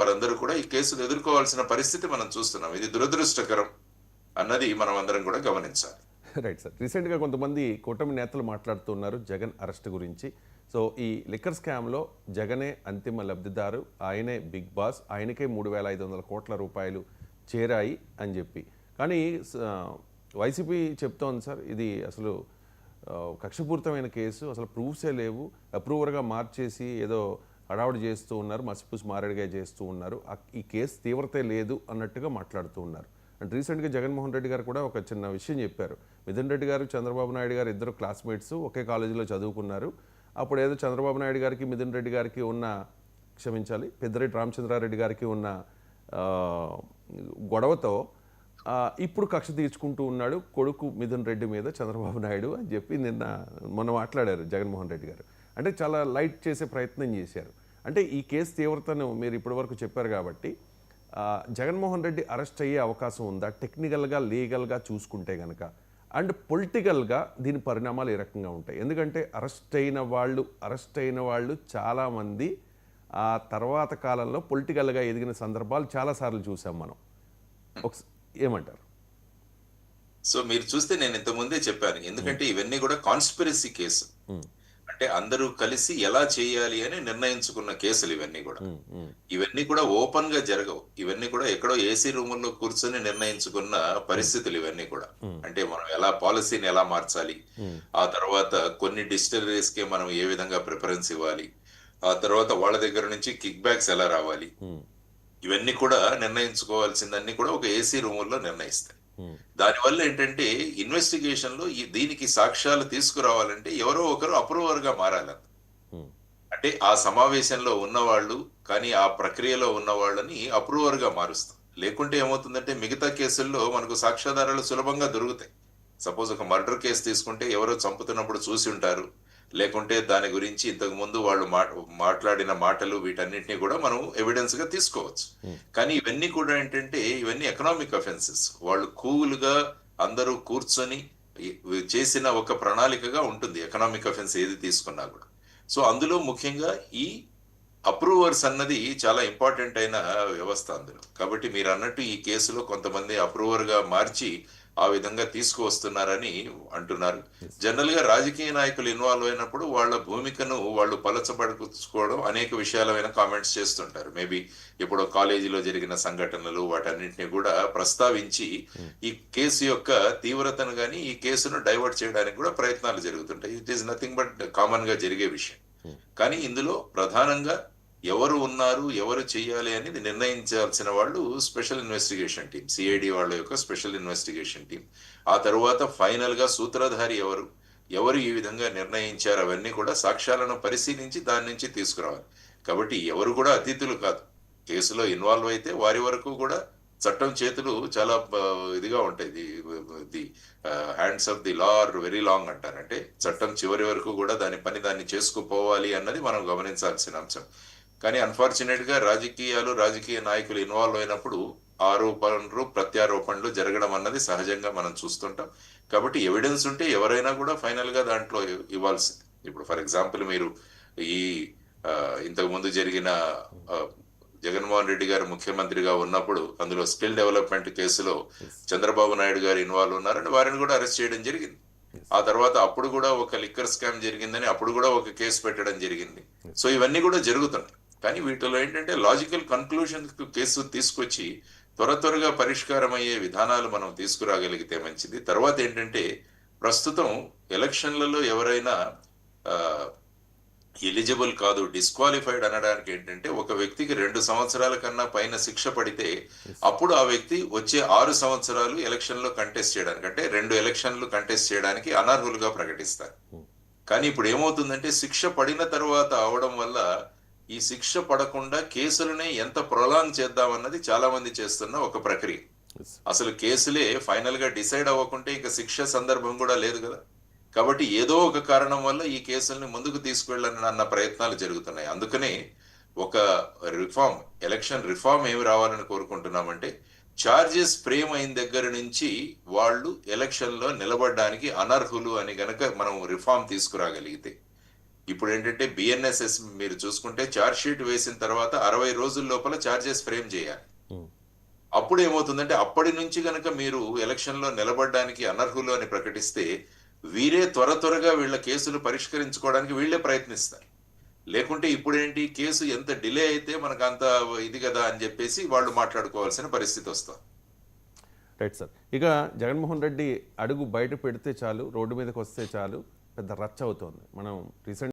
వారందరూ కూడా ఈ కేసులు ఎదుర్కోవాల్సిన పరిస్థితి మనం చూస్తున్నాం. ఇది దురదృష్టకరం అన్నది మనం అందరం కూడా గమనించాలి. Right sir. రీసెంట్గా కొంతమంది కూటమి నేతలు మాట్లాడుతున్నారు జగన్ అరెస్ట్ గురించి. సో ఈ లిక్కర్ స్కామ్లో జగనే అంతిమ లబ్ధిదారు, ఆయనే బిగ్ బాస్, ఆయనకే 3,500 కోట్ల రూపాయలు చేరాయి అని చెప్పి. కానీ వైసీపీ చెప్తోంది సార్, ఇది అసలు కక్షపూరితమైన కేసు, అసలు ప్రూఫ్సే లేవు, అప్రూవర్గా మార్చేసి ఏదో హడావుడి చేస్తూ ఉన్నారు, మసిపూసి మారేడుగా చేస్తూ ఉన్నారు, ఈ కేసు తీవ్రతే లేదు అన్నట్టుగా మాట్లాడుతూ ఉన్నారు. అండ్ రీసెంట్గా జగన్మోహన్ రెడ్డి గారు కూడా ఒక చిన్న విషయం చెప్పారు. మిథున్ రెడ్డి గారు, చంద్రబాబు నాయుడు గారు ఇద్దరు క్లాస్మేట్స్, ఒకే కాలేజీలో చదువుకున్నారు. అప్పుడు ఏదో చంద్రబాబు నాయుడు గారికి, మిథున్ రెడ్డి గారికి ఉన్న, క్షమించాలి, పెద్దిరెడ్డి రామచంద్రారెడ్డి గారికి ఉన్న గొడవతో ఇప్పుడు కక్ష తీర్చుకుంటూ ఉన్నాడు కొడుకు మిథున్ రెడ్డి మీద చంద్రబాబు నాయుడు అని చెప్పి మొన్న మాట్లాడారు జగన్మోహన్ రెడ్డి గారు. అంటే చాలా లైట్ చేసే ప్రయత్నం చేశారు. అంటే ఈ కేసు తీవ్రతను మీరు ఇప్పటివరకు చెప్పారు కాబట్టి జగన్మోహన్ రెడ్డి అరెస్ట్ అయ్యే అవకాశం ఉందా టెక్నికల్గా, లీగల్గా చూసుకుంటే కనుక? అండ్ పొలిటికల్గా దీని పరిణామాలు ఏ రకంగా ఉంటాయి? ఎందుకంటే అరెస్ట్ అయిన వాళ్ళు చాలామంది ఆ తర్వాత కాలంలో పొలిటికల్గా ఎదిగిన సందర్భాలు చాలాసార్లు చూసాం మనం. ఏమంటారు? సో మీరు చూస్తే నేను ఇంతకుముందే చెప్పాను, ఎందుకంటే ఇవన్నీ కూడా కాన్స్పిరసీ కేసు, అంటే అందరూ కలిసి ఎలా చేయాలి అని నిర్ణయించుకున్న కేసులు ఇవన్నీ కూడా ఓపెన్ గా జరగవు. ఇవన్నీ కూడా ఎక్కడో ఏసీ రూముల్లో కూర్చొని నిర్ణయించుకున్న పరిస్థితులు ఇవన్నీ కూడా. అంటే మనం ఎలా పాలసీని ఎలా మార్చాలి, ఆ తర్వాత కొన్ని డిస్టిలరీస్ కి మనం ఏ విధంగా ప్రిఫరెన్స్ ఇవ్వాలి, ఆ తర్వాత వాళ్ళ దగ్గర నుంచి కిక్ బ్యాక్స్ ఎలా రావాలి, ఇవన్నీ కూడా నిర్ణయించుకోవాల్సిందన్నీ కూడా ఒక ఏసీ రూముల్లో నిర్ణయిస్తాయి. దానివల్ల ఏంటంటే ఇన్వెస్టిగేషన్ లో దీనికి సాక్ష్యాలు తీసుకురావాలంటే ఎవరో ఒకరు అప్రూవర్ గా మారాలి. అంటే ఆ సమావేశంలో ఉన్నవాళ్ళు కానీ ఆ ప్రక్రియలో ఉన్న వాళ్ళని అప్రూవర్ గా మారుస్తాం. లేకుంటే ఏమవుతుందంటే మిగతా కేసుల్లో మనకు సాక్ష్యాధారాలు సులభంగా దొరుకుతాయి. సపోజ్ ఒక మర్డర్ కేసు తీసుకుంటే ఎవరో చంపుతున్నప్పుడు చూసి ఉంటారు, లేకుంటే దాని గురించి ఇంతకు ముందు వాళ్ళు మాట్లాడిన మాటలు, వీటన్నిటిని కూడా మనం ఎవిడెన్స్ గా తీసుకోవచ్చు. కానీ ఇవన్నీ కూడా ఏంటంటే ఇవన్నీ ఎకనామిక్ అఫెన్సెస్. వాళ్ళు కూల్ గా అందరూ కూర్చొని చేసిన ఒక ప్రణాళికగా ఉంటుంది ఎకనామిక్ అఫెన్స్ ఏది తీసుకున్నా కూడా. సో అందులో ముఖ్యంగా ఈ అప్రూవర్స్ అన్నది చాలా ఇంపార్టెంట్ అయిన వ్యవస్థ అందులో. కాబట్టి మీరు అన్నట్టు ఈ కేసులో కొంతమంది అప్రూవర్ గా మార్చి ఆ విధంగా తీసుకువస్తున్నారని అంటున్నారు. జనరల్ గా రాజకీయ నాయకులు ఇన్వాల్వ్ అయినప్పుడు వాళ్ళ భూమికను వాళ్ళు పలచబడుకోవడం అనేక విషయాలైన కామెంట్స్ చేస్తుంటారు. మేబీ ఇప్పుడు కాలేజీలో జరిగిన సంఘటనలు వాటన్నింటినీ కూడా ప్రస్తావించి ఈ కేసు యొక్క తీవ్రతను గాని ఈ కేసును డైవర్ట్ చేయడానికి కూడా ప్రయత్నాలు జరుగుతుంటాయి. It is nothing but common గా జరిగే విషయం. కానీ ఇందులో ప్రధానంగా ఎవరు ఉన్నారు, ఎవరు చెయ్యాలి అనేది నిర్ణయించాల్సిన వాళ్ళు స్పెషల్ ఇన్వెస్టిగేషన్ టీం, సిఐడి వాళ్ళ యొక్క స్పెషల్ ఇన్వెస్టిగేషన్ టీం. ఆ తరువాత ఫైనల్ గా సూత్రధారి ఎవరు ఈ విధంగా నిర్ణయించారు, అవన్నీ కూడా సాక్ష్యాలను పరిశీలించి దాని నుంచి తీసుకురావాలి. కాబట్టి ఎవరు కూడా అతిథులు కాదు. కేసులో ఇన్వాల్వ్ అయితే వారి వరకు కూడా చట్టం చేతులు చాలా ఇదిగా ఉంటాయి. The hands of the law are very long అంటారు. అంటే చట్టం చివరి వరకు కూడా దాని పని దాన్ని చేసుకుపోవాలి అన్నది మనం గమనించాల్సిన అంశం. కానీ అన్ఫార్చునేట్ గా రాజకీయ నాయకులు ఇన్వాల్వ్ అయినప్పుడు ఆరోపణలు ప్రత్యారోపణలు జరగడం అన్నది సహజంగా మనం చూస్తుంటాం. కాబట్టి ఎవిడెన్స్ ఉంటే ఎవరైనా కూడా ఫైనల్ గా దాంట్లో ఇవ్వాల్సింది. ఇప్పుడు ఫర్ ఎగ్జాంపుల్ మీరు ఈ ఇంతకు ముందు జరిగిన జగన్మోహన్ రెడ్డి గారు ముఖ్యమంత్రిగా ఉన్నప్పుడు అందులో స్కిల్ డెవలప్మెంట్ కేసులో చంద్రబాబు నాయుడు గారు ఇన్వాల్వ్ ఉన్నారని వారిని కూడా అరెస్ట్ చేయడం జరిగింది. ఆ తర్వాత అప్పుడు కూడా ఒక లిక్కర్ స్కామ్ జరిగిందని అప్పుడు కూడా ఒక కేసు పెట్టడం జరిగింది. సో ఇవన్నీ కూడా జరుగుతున్నాయి. కానీ వీటిలో ఏంటంటే లాజికల్ కన్క్లూషన్ కేసు తీసుకొచ్చి త్వరగా పరిష్కారం అయ్యే విధానాలు మనం తీసుకురాగలిగితే మంచిది. తర్వాత ఏంటంటే ప్రస్తుతం ఎలక్షన్లలో ఎవరైనా ఎలిజిబుల్ కాదు, డిస్క్వాలిఫైడ్ అనడానికి ఏంటంటే ఒక వ్యక్తికి 2 సంవత్సరాల కన్నా పైన శిక్ష పడితే అప్పుడు ఆ వ్యక్తి వచ్చే 6 సంవత్సరాలు ఎలక్షన్ లో కంటెస్ట్ చేయడానికి, అంటే 2 ఎలక్షన్లు కంటెస్ట్ చేయడానికి అనర్హులుగా ప్రకటిస్తారు. కానీ ఇప్పుడు ఏమవుతుందంటే శిక్ష పడిన తర్వాత అవడం వల్ల ఈ శిక్ష పడకుండా కేసులనే ఎంత ప్రొలాంగ్ చేద్దామన్నది చాలా మంది చేస్తున్న ఒక ప్రక్రియ. అసలు కేసులే ఫైనల్ గా డిసైడ్ అవ్వకుంటే ఇక శిక్ష సందర్భం కూడా లేదు కదా. కాబట్టి ఏదో ఒక కారణం వల్ల ఈ కేసుల్ని ముందుకు తీసుకువెళ్ళాలన్న ప్రయత్నాలు జరుగుతున్నాయి. అందుకనే ఒక ఎలక్షన్ రిఫార్మ్ ఏమి రావాలని కోరుకుంటున్నామంటే చార్జెస్ ఫ్రేమ్ అయిన దగ్గర నుంచి వాళ్ళు ఎలక్షన్ లో నిలబడడానికి అనర్హులు అని గనక మనం రిఫార్మ్ తీసుకురాగలిగితే, ఇప్పుడు ఏంటంటే బిఎన్ఎస్ఎస్ మీరు చూసుకుంటే చార్జ్ షీట్ వేసిన తర్వాత 60 రోజుల లోపల చార్జెస్ ఫ్రేమ్ చేయాలి. ఉమ్, అప్పుడు ఏమవుతుందంటే అప్పటి నుంచి గనక మీరు ఎలక్షన్ లో నిలబడడానికి అనర్హులు అని ప్రకటిస్తే వీరే త్వరగా వీళ్ళ కేసులు పరిష్కరించుకోవడానికి వీళ్ళే ప్రయత్నిస్తారు. లేకుంటే ఇప్పుడేంటి కేసు ఎంత డిలే అయితే మనకు అంత ఇది కదా అని చెప్పేసి వాళ్ళు మాట్లాడుకోవాల్సిన పరిస్థితి వస్తుంది. Right sir. ఇక జగన్మోహన్ రెడ్డి అడుగు బయట పెడితే చాలు, రోడ్డు మీదకి వస్తే చాలు, పెద్ద రచ్చ అవుతోంది. మనం రీసెంట్